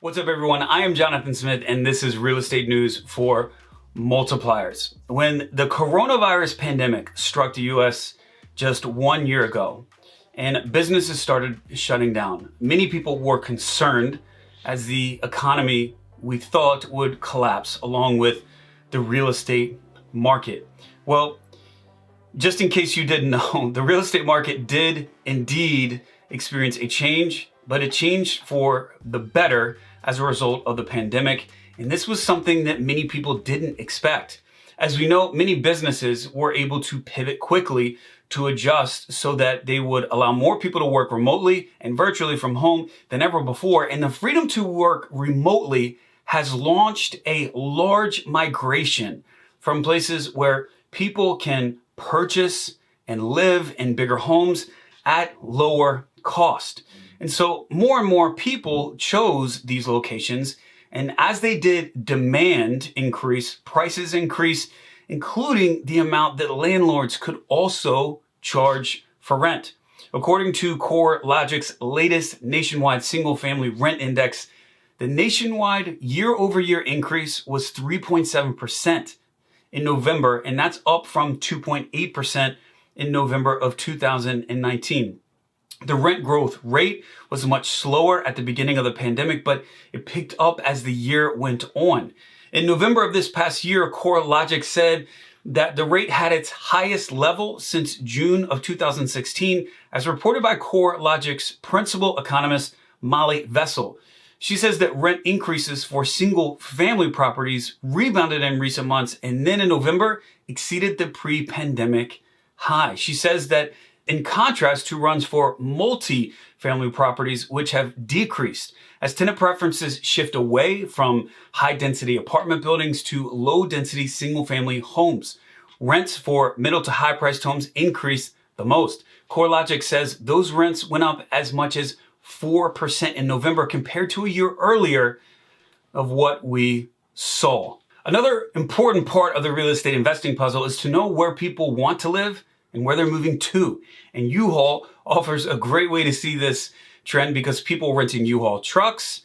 What's up, everyone? I am Jonathan Smith, and this is real estate news for multipliers. When the coronavirus pandemic struck the US just 1 year ago and businesses started shutting down, many people were concerned as the economy we thought would collapse along with the real estate market. Well, just in case you didn't know, the real estate market did indeed experience a change, but it changed for the better as a result of the pandemic. And this was something that many people didn't expect. As we know, many businesses were able to pivot quickly to adjust so that they would allow more people to work remotely and virtually from home than ever before. And the freedom to work remotely has launched a large migration from places where people can purchase and live in bigger homes at lower cost. And so more and more people chose these locations. And as they did, demand increase, prices increase, including the amount that landlords could also charge for rent. According to CoreLogic's latest nationwide single-family rent index, the nationwide year-over-year increase was 3.7% in November, and that's up from 2.8% in November of 2019. The rent growth rate was much slower at the beginning of the pandemic, but it picked up as the year went on. In November of this past year, CoreLogic said that the rate had its highest level since June of 2016, as reported by CoreLogic's principal economist, Molly Vessel. She says that rent increases for single-family properties rebounded in recent months and then in November exceeded the pre-pandemic high. She says that in contrast to runs for multi-family properties, which have decreased as tenant preferences shift away from high-density apartment buildings to low-density single-family homes. Rents for middle to high-priced homes increased the most. CoreLogic says those rents went up as much as 4% in November compared to a year earlier of what we saw. Another important part of the real estate investing puzzle is to know where people want to live and where they're moving to. And U-Haul offers a great way to see this trend because people renting U-Haul trucks,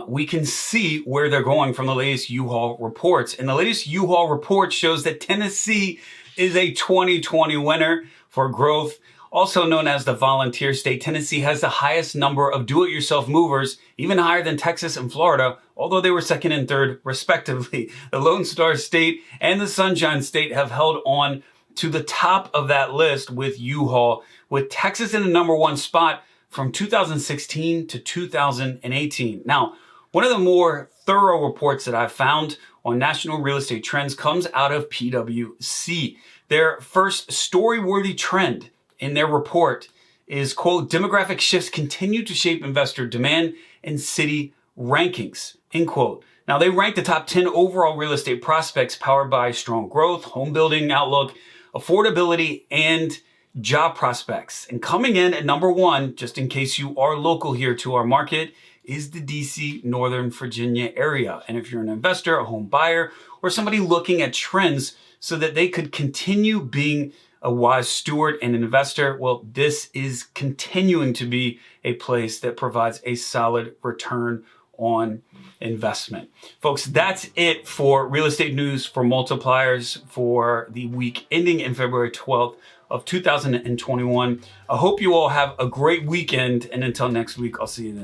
we can see where they're going from the latest U-Haul reports. And the latest U-Haul report shows that Tennessee is a 2020 winner for growth. Also known as the volunteer state, Tennessee has the highest number of do-it-yourself movers, even higher than Texas and Florida, although they were second and third respectively. The Lone Star State and the Sunshine State have held on to the top of that list with U-Haul, with Texas in the number one spot from 2016 to 2018. Now, one of the more thorough reports that I've found on national real estate trends comes out of PwC. Their first story-worthy trend in their report is, quote, demographic shifts continue to shape investor demand and city rankings, end quote. Now, they rank the top 10 overall real estate prospects powered by strong growth, home building outlook, affordability, and job prospects. And coming in at number one, just in case you are local here to our market, is the DC, Northern Virginia area. And if you're an investor, a home buyer, or somebody looking at trends so that they could continue being a wise steward and investor, well, this is continuing to be a place that provides a solid return on investment. Folks, that's it for real estate news for multipliers for the week ending in February 12th of 2021. I hope you all have a great weekend, and until next week, I'll see you then.